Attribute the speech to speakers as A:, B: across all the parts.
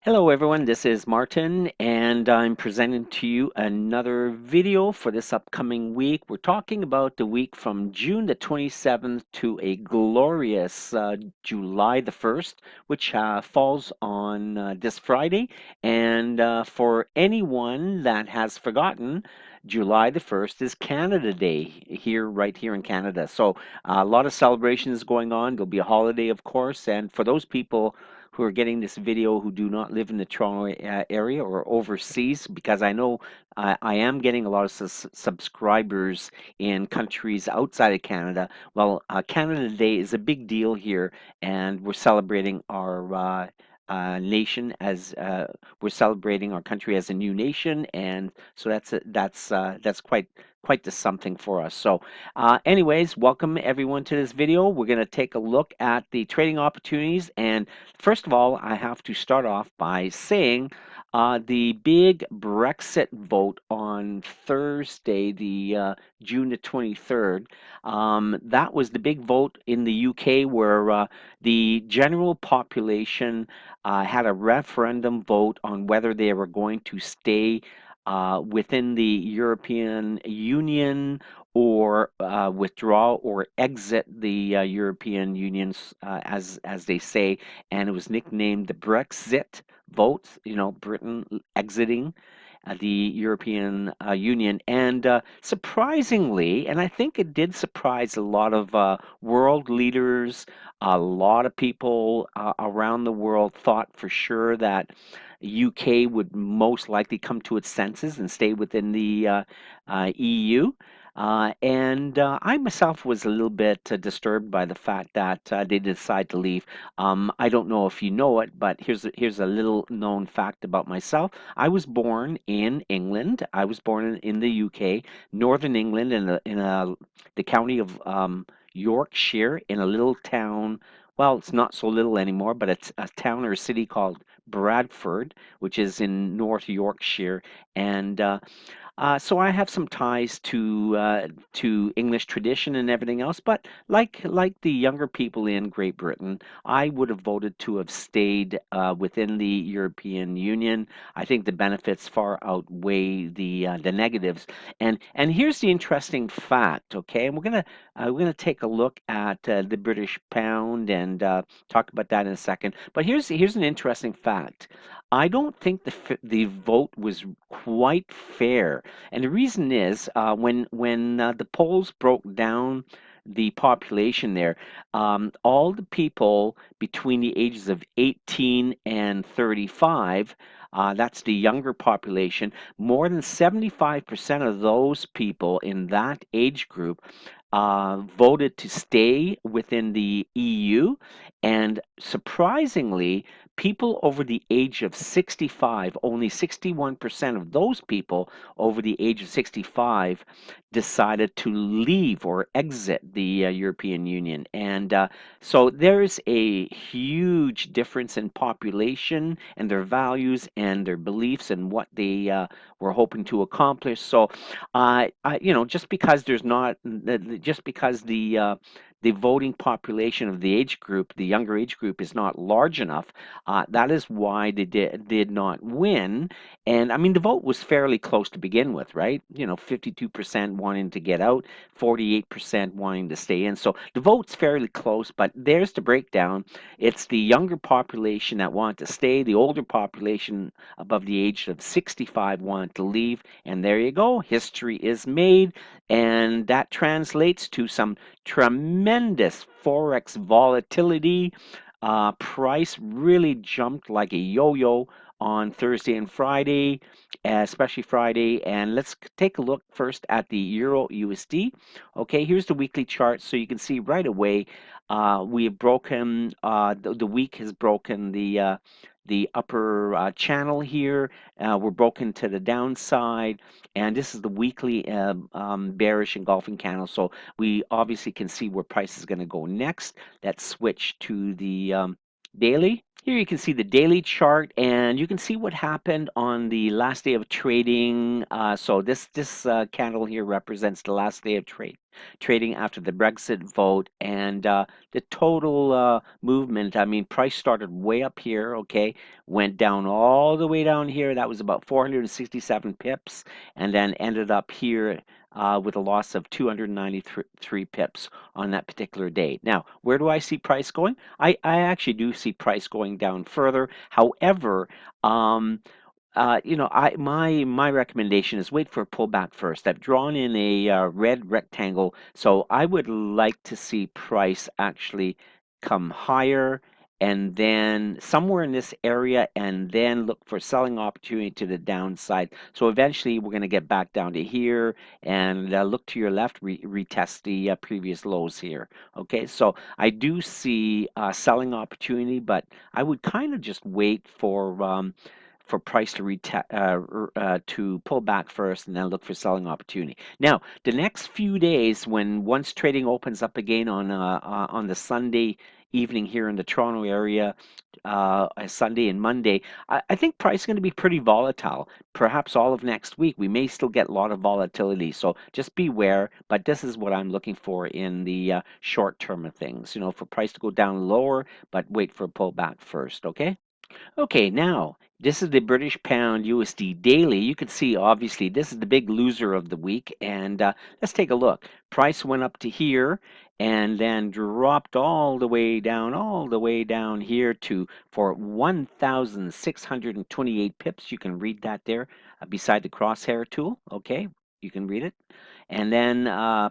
A: Hello everyone, this is Martin and I'm presenting to you another video for this upcoming week. We're talking about the week from June the 27th to a glorious July the 1st, which falls on this Friday. And for anyone that has forgotten, July the 1st is Canada Day right here in Canada. So a lot of celebrations going on. There'll be a holiday, of course, and for those people who are getting this video who do not live in the Toronto area or overseas, because I know I am getting a lot of subscribers in countries outside of Canada. Well, Canada Day is a big deal here, and we're celebrating our nation as we're celebrating our country as a new nation, and so that's quite the something for us. So, anyways, welcome everyone to this video. We're going to take a look at the trading opportunities, and first of all, I have to start off by saying the big Brexit vote on Thursday, the June the 23rd. That was the big vote in the UK where the general population had a referendum vote on whether they were going to stay within the European Union or withdraw or exit the European Union, as they say, and it was nicknamed the Brexit vote. You know, Britain exiting the European Union. And surprisingly, and I think it did surprise a lot of world leaders, a lot of people around the world thought for sure that UK would most likely come to its senses and stay within the EU. And I myself was a little bit disturbed by the fact that they decided to leave. I don't know if you know it, but here's a little known fact about myself. I was born in England. I was born in the UK, Northern England, in the county of Yorkshire, in a little town. Well, it's not so little anymore, but it's a town or a city called Bradford, which is in North Yorkshire, and so I have some ties to English tradition and everything else. But like the younger people in Great Britain, I would have voted to have stayed within the European Union. I think the benefits far outweigh the negatives. And here's the interesting fact. Okay, and we're gonna take a look at the British pound and talk about that in a second. But here's an interesting fact. I don't think the vote was quite fair, and the reason is when the polls broke down the population there, all the people between the ages of 18 and 35, that's the younger population, more than 75% of those people in that age group voted to stay within the EU. And surprisingly, people over the age of 65, only 61% of those people over the age of 65 decided to leave or exit the European Union. And so there's a huge difference in population and their values and their beliefs and what they were hoping to accomplish. So, just because there's not, just because the voting population of the age group, the younger age group, is not large enough. That is why they did not win. And I mean, the vote was fairly close to begin with, right? 52% wanting to get out, 48% wanting to stay in. So the vote's fairly close, but there's the breakdown. It's the younger population that wanted to stay, the older population above the age of 65 wanted to leave. And there you go, history is made. And that translates to some tremendous forex volatility. Price really jumped like a yo-yo on Thursday and Friday, especially Friday. And let's take a look first at the Euro USD. Okay, here's the weekly chart, so you can see right away we have broken the week has broken the upper channel here. We're broken to the downside, and this is the weekly bearish engulfing candle. So we obviously can see where price is going to go next. Let's switch to the daily. Here you can see the daily chart, and you can see what happened on the last day of trading. So this candle here represents the last day of trading after the Brexit vote, and the total movement. I mean, price started way up here, okay, went down all the way down here. That was about 467 pips, and then ended up here. With a loss of 293 pips on that particular day. Now, where do I see price going? I actually do see price going down further. However, um, my recommendation is wait for a pullback first. I've drawn in a red rectangle, so I would like to see price actually come higher and then somewhere in this area and then look for selling opportunity to the downside. So eventually we're going to get back down to here and look to your left, retest the previous lows here. Okay, so I do see selling opportunity, but I would kind of just wait for price to pull back first and then look for selling opportunity. Now, the next few days, when once trading opens up again on the Sunday evening here in the Toronto area, Sunday and Monday, I think price is going to be pretty volatile. Perhaps all of next week, we may still get a lot of volatility. So just beware. But this is what I'm looking for in the short term of things. You know, for price to go down lower, but wait for a pullback first. Okay. Okay, now this is the British pound USD daily. You can see obviously this is the big loser of the week, and let's take a look. Price went up to here and then dropped all the way down here to for 1,628 pips. You can read that there beside the crosshair tool. Okay, you can read it. And then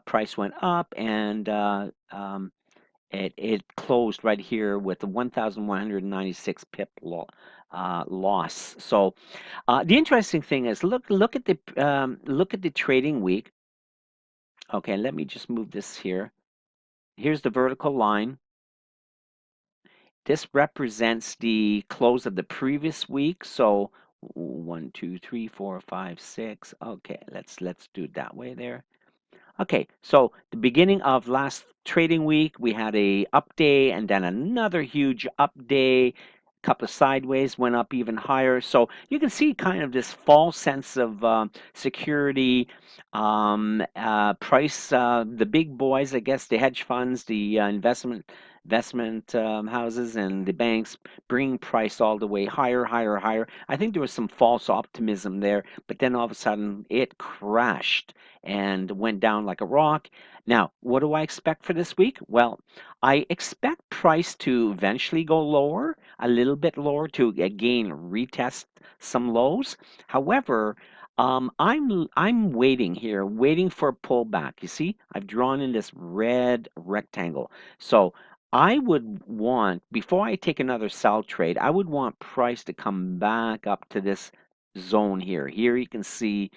A: price went up and it closed right here with a 1,196 pip loss. So the interesting thing is look at the trading week. Okay, let me just move this here. Here's the vertical line. This represents the close of the previous week. So 1, 2, 3, 4, 5, 6. Okay, let's do it that way there. Okay, so the beginning of last trading week, we had a up day and then another huge up day. Couple of sideways went up even higher. So you can see kind of this false sense of security. Price, the big boys, I guess, the hedge funds, the investment houses, and the banks bringing price all the way higher, higher, higher. I think there was some false optimism there, but then all of a sudden it crashed and went down like a rock. Now, what do I expect for this week? Well, I expect price to eventually go lower, a little bit lower to again retest some lows. However, I'm waiting here, waiting for a pullback. You see, I've drawn in this red rectangle. So I would want, before I take another sell trade, I would want price to come back up to this zone here. Here you can see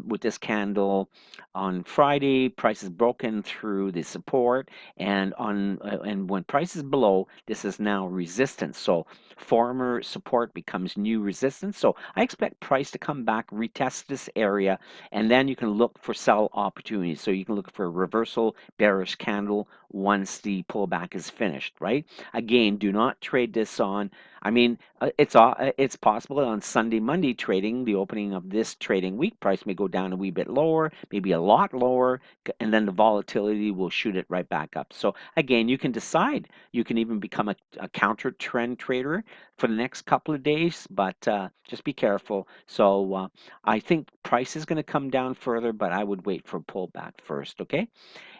A: with this candle on Friday, price is broken through the support, and and when price is below, this is now resistance. So former support becomes new resistance. So I expect price to come back, retest this area, and then you can look for sell opportunities. So you can look for a reversal bearish candle once the pullback is finished, right? Again, do not trade this on. I mean, it's possible on Sunday, Monday trading, the opening of this trading week, price may go down a wee bit lower, maybe a lot lower, and then the volatility will shoot it right back up. So again, you can decide. You can even become a counter trend trader for the next couple of days, but just be careful. So I think price is going to come down further, but I would wait for a pullback first, okay?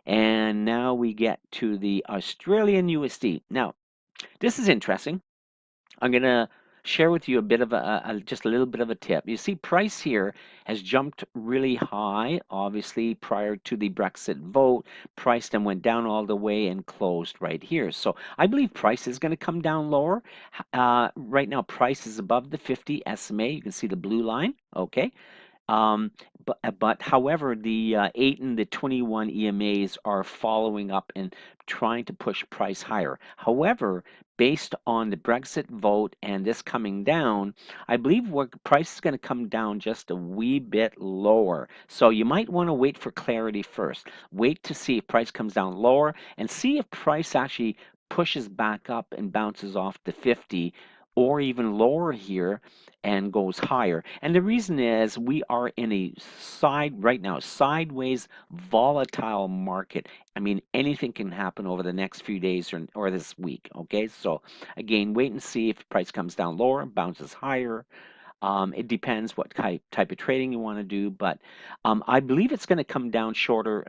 A: And now we get to the Australian USD. Now, this is interesting. I'm going to share with you a bit of just a little bit of a tip. You see, price here has jumped really high, obviously, prior to the Brexit vote. Price then went down all the way and closed right here. So I believe price is going to come down lower. Right now, price is above the 50 SMA. You can see the blue line. Okay. Um, but however, the 8 and the 21 EMAs are following up and trying to push price higher. However, based on the Brexit vote and this coming down, I believe what price is going to come down just a wee bit lower. So you might want to wait for clarity first. Wait to see if price comes down lower and see if price actually pushes back up and bounces off the 50 or even lower here and goes higher. And the reason is we are in a right now, sideways volatile market. I mean, anything can happen over the next few days or this week. Okay, so again, wait and see if price comes down lower, bounces higher. It depends what type of trading you want to do, but I believe it's going to come down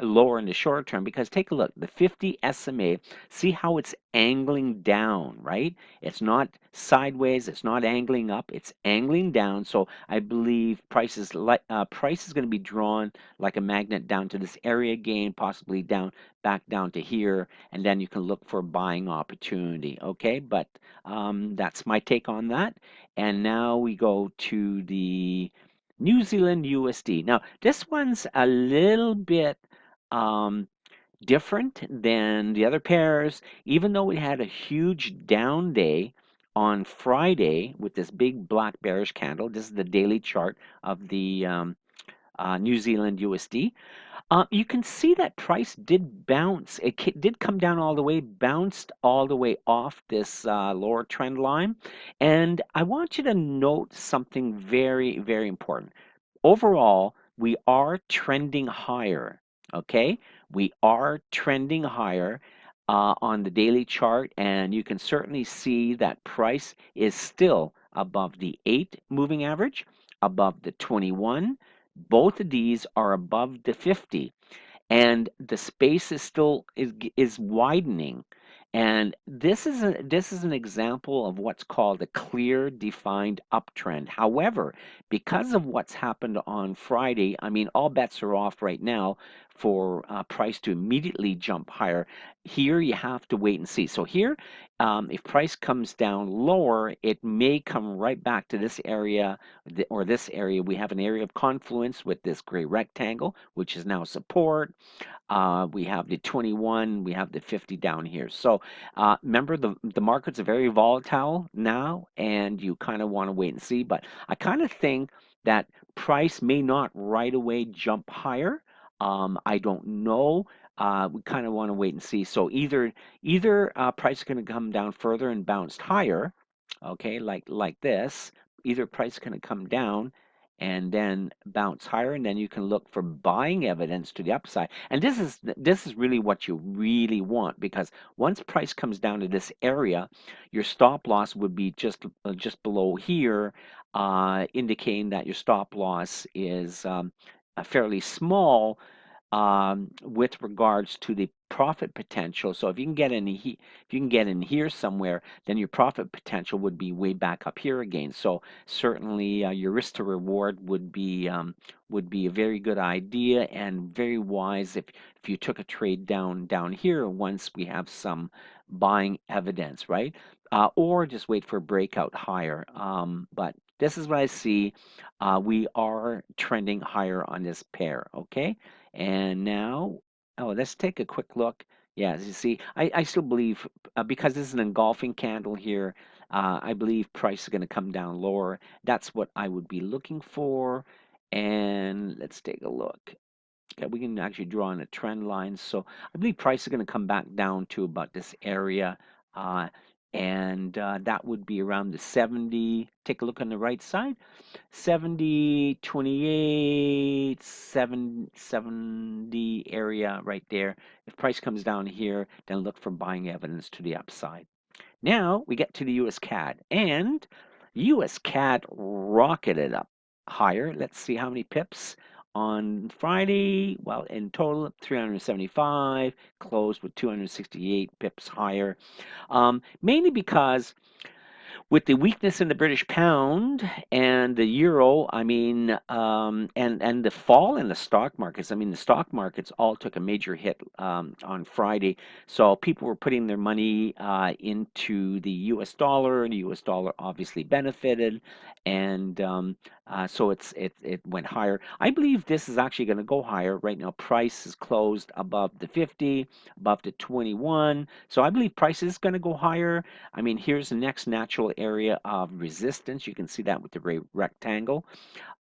A: lower in the short term because take a look, the 50 SMA, see how it's angling down, right? It's not sideways, it's not angling up, it's angling down. So I believe price is going to be drawn like a magnet down to this area again, possibly back down to here, and then you can look for buying opportunity. Okay, but that's my take on that. And now we go to the New Zealand USD. Now, this one's a little bit um, different than the other pairs, even though we had a huge down day on Friday with this big black bearish candle. This is the daily chart of the New Zealand USD. You can see that price did bounce. It did come down all the way, bounced all the way off this lower trend line. And I want you to note something very, very important. Overall, we are trending higher. Okay, we are trending higher on the daily chart, and you can certainly see that price is still above the 8 moving average, above the 21. Both of these are above the 50, and the space is widening. And this is an example of what's called a clear defined uptrend. However, because of what's happened on Friday, I mean, all bets are off right now for price to immediately jump higher. Here you have to wait and see. So here, if price comes down lower, it may come right back to this area or this area. We have an area of confluence with this gray rectangle, which is now support. We have the 21, we have the 50 down here. So remember, the markets are very volatile now, and you kind of want to wait and see. But I kind of think that price may not right away jump higher. I don't know. We kind of want to wait and see. So either price is going to come down further and bounce higher, okay, like this. Either price is going to come down and then bounce higher, and then you can look for buying evidence to the upside. And this is really what you really want, because once price comes down to this area, your stop loss would be just below here, indicating that your stop loss is fairly small with regards to the profit potential. So if you can get if you can get in here somewhere, then your profit potential would be way back up here again. So certainly your risk to reward would be a very good idea and very wise if you took a trade down here once we have some buying evidence, right? Or just wait for a breakout higher. But this is what I see. We are trending higher on this pair, okay? And now, oh, let's take a quick look. Yeah, as you see, I still believe, because this is an engulfing candle here, I believe price is going to come down lower. That's what I would be looking for. And let's take a look. Okay, we can actually draw on a trend line. So I believe price is going to come back down to about this area. Uh, and that would be around the 70. Take a look on the right side. 70, 28, 70 area right there. If price comes down here, then look for buying evidence to the upside. Now we get to the US CAD, and US CAD rocketed up higher. Let's see how many pips on Friday. Well, in total, 375, closed with 268 pips higher. Mainly because with the weakness in the British pound and the euro, I mean, and the fall in the stock markets. I mean, the stock markets all took a major hit on Friday. So people were putting their money into the U.S. dollar. The U.S. dollar obviously benefited, and so it went higher. I believe this is actually going to go higher right now. Price is closed above the 50, above the 21. So I believe price is going to go higher. I mean, here's the next natural area of resistance. You can see that with the rectangle.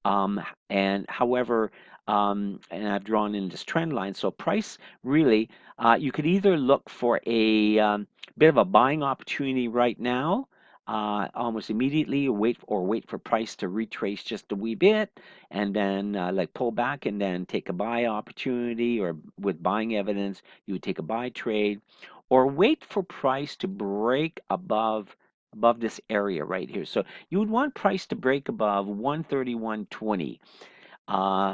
A: And however, and I've drawn in this trend line. So price really, you could either look for a bit of a buying opportunity right now, almost immediately, or wait for price to retrace just a wee bit, and then like pull back and then take a buy opportunity, or with buying evidence, you would take a buy trade, or wait for price to break above this area right here. So you would want price to break above 131.20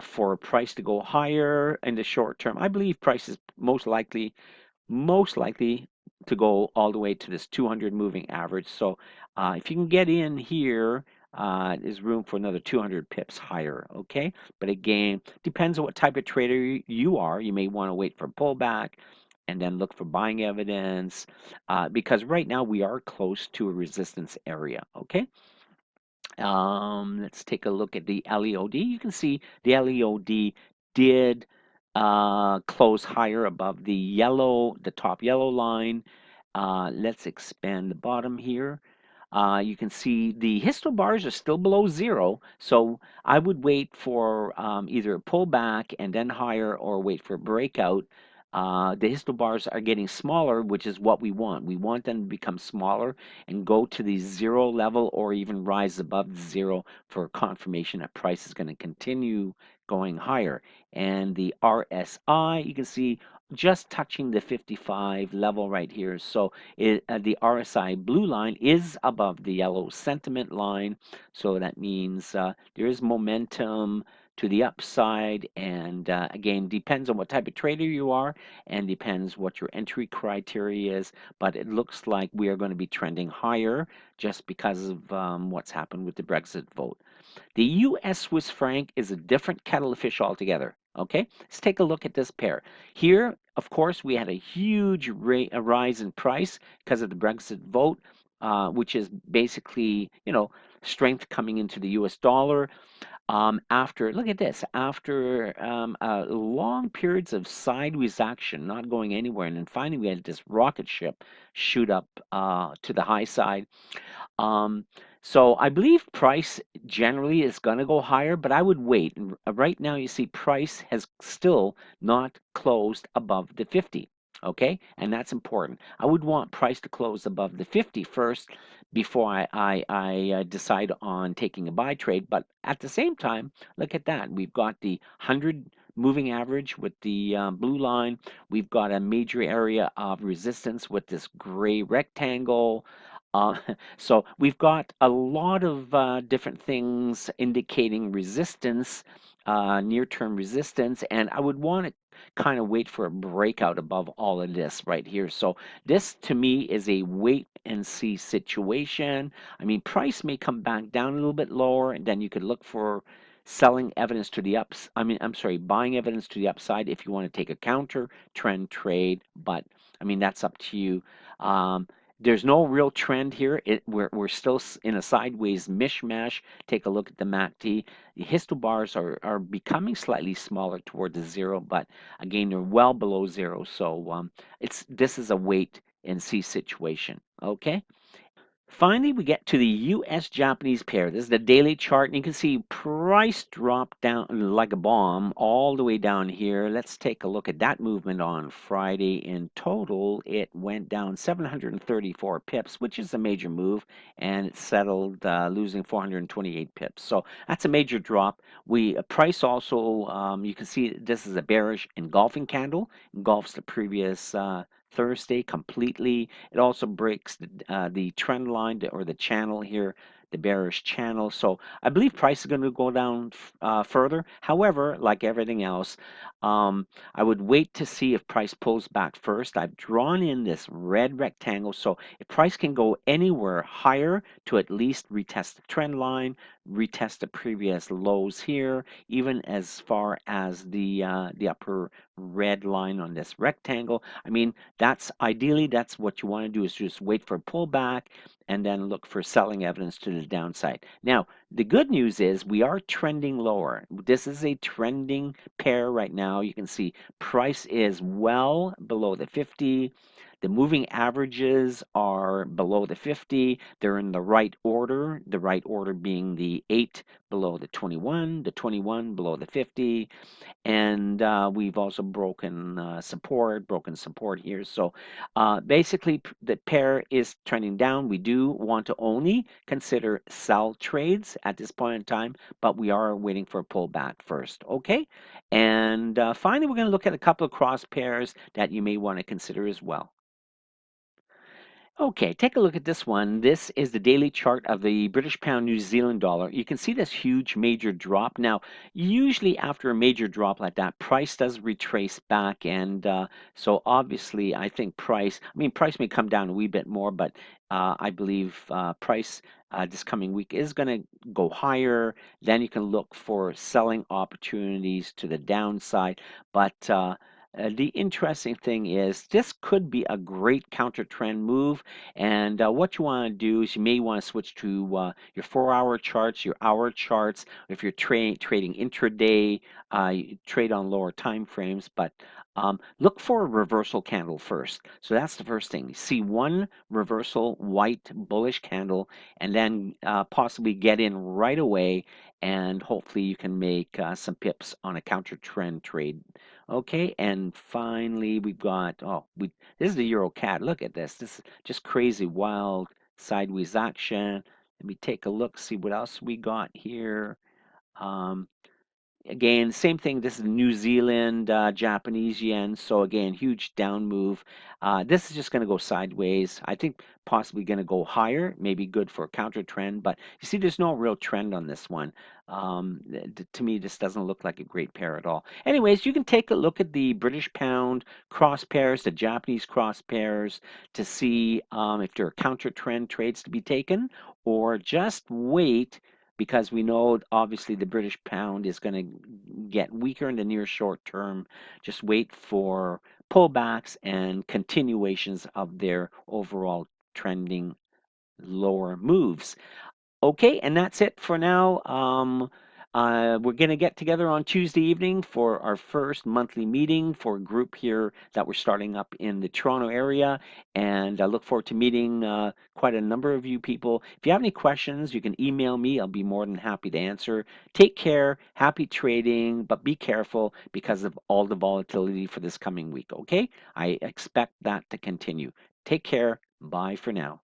A: for price to go higher in the short term. I believe price is most likely to go all the way to this 200 moving average. So if you can get in here, there's room for another 200 pips higher. Okay, but again, depends on what type of trader you are. You may want to wait for pullback and then look for buying evidence, because right now we are close to a resistance area. Okay. Let's take a look at the LEOD. You can see the LEOD did close higher above the top yellow line. Let's expand the bottom here. You can see the histo bars are still below zero, so I would wait for either a pullback and then higher, or wait for a breakout. The histo bars are getting smaller, which is what we want. We want them to become smaller and go to the zero level, or even rise above zero for confirmation that price is going to continue going higher. And the RSI, you can see just touching the 55 level right here. So the RSI blue line is above the yellow sentiment line. So that means there is momentum to the upside. And again, depends on what type of trader you are, and depends what your entry criteria is. But it looks like we are going to be trending higher just because of what's happened with the Brexit vote. The US Swiss franc is a different kettle of fish altogether. Okay, let's take a look at this pair. Here, of course, we had a huge rise in price because of the Brexit vote, which is basically, strength coming into the US dollar. Look at this, after long periods of sideways action, not going anywhere, and then finally we had this rocket ship shoot up to the high side. um, so I believe price generally is going to go higher, but I would wait. And right now, you see price has still not closed above the 50. Okay, and that's important. I would want price to close above the 50 first before I decide on taking a buy trade. But at the same time, look at that. We've got the 100 moving average with the blue line. We've got a major area of resistance with this gray rectangle. Uh, so we've got a lot of different things indicating resistance, near-term resistance, and I would want to kind of wait for a breakout above all of this right here. So this to me is a wait and see situation. I mean, price may come back down a little bit lower, and then you could look for selling evidence to the ups. I mean, I'm sorry, buying evidence to the upside if you want to take a counter trend trade. But I mean, that's up to you. Um, there's no real trend here. We're still in a sideways mishmash. Take a look at the MACD. The histobars are becoming slightly smaller toward the zero, but again, they're well below zero. So this is a wait and see situation. Okay. Finally, we get to the US Japanese pair. This is the daily chart, and you can see price dropped down like a bomb all the way down here. Let's take a look at that movement on Friday. In total, it went down 734 pips, which is a major move, and it settled losing 428 pips. So that's a major drop. Price also, you can see this is a bearish engulfing candle, engulfs the previous Thursday completely. It also breaks the trend line or the channel here, the bearish channel. So I believe price is going to go down further. However, like everything else, I would wait to see if price pulls back first. I've drawn in this red rectangle. So if price can go anywhere higher to at least retest the trend line, retest the previous lows here, even as far as the upper red line on this rectangle. I mean, that's what you want to do, is just wait for a pullback and then look for selling evidence to the downside. Now, the good news is we are trending lower. This is a trending pair right now. You can see price is well below the 50. The moving averages are below the 50. They're in the right order being the 8 below the 21 below the 50, and we've also broken support here. So basically, the pair is trending down. We do want to only consider sell trades at this point in time, but we are waiting for a pullback first. Okay, and finally, we're going to look at a couple of cross pairs that you may want to consider as well. Okay, take a look at this one. This is the daily chart of the British pound New Zealand dollar. You can see this huge major drop. Now, usually after a major drop like that, price does retrace back. And so obviously, I think price may come down a wee bit more, but I believe price this coming week is going to go higher. Then you can look for selling opportunities to the downside. But the interesting thing is this could be a great counter trend move. And what you want to do is you may want to switch to your 4-hour charts, your hour charts. If you're trading intraday, you trade on lower time frames. But look for a reversal candle first. So that's the first thing. See one reversal white bullish candle, and then possibly get in right away. And hopefully you can make some pips on a counter trend trade. Okay, and finally we've got this is the Euro CAD. Look at this. This is just crazy, wild sideways action. Let me take a look, see what else we got here. Um, Again, same thing. This is New Zealand, Japanese yen. So again, huge down move. This is just going to go sideways. I think possibly going to go higher. Maybe good for a counter trend. But you see, there's no real trend on this one. To me, this doesn't look like a great pair at all. Anyways, you can take a look at the British pound cross pairs, the Japanese cross pairs, to see if there are counter trend trades to be taken, or just wait because we know obviously the British pound is going to get weaker in the near short term. Just wait for pullbacks and continuations of their overall trending lower moves. Okay, and that's it for now. We're going to get together on Tuesday evening for our first monthly meeting for a group here that we're starting up in the Toronto area. And I look forward to meeting quite a number of you people. If you have any questions, you can email me. I'll be more than happy to answer. Take care. Happy trading, but be careful because of all the volatility for this coming week. Okay? I expect that to continue. Take care. Bye for now.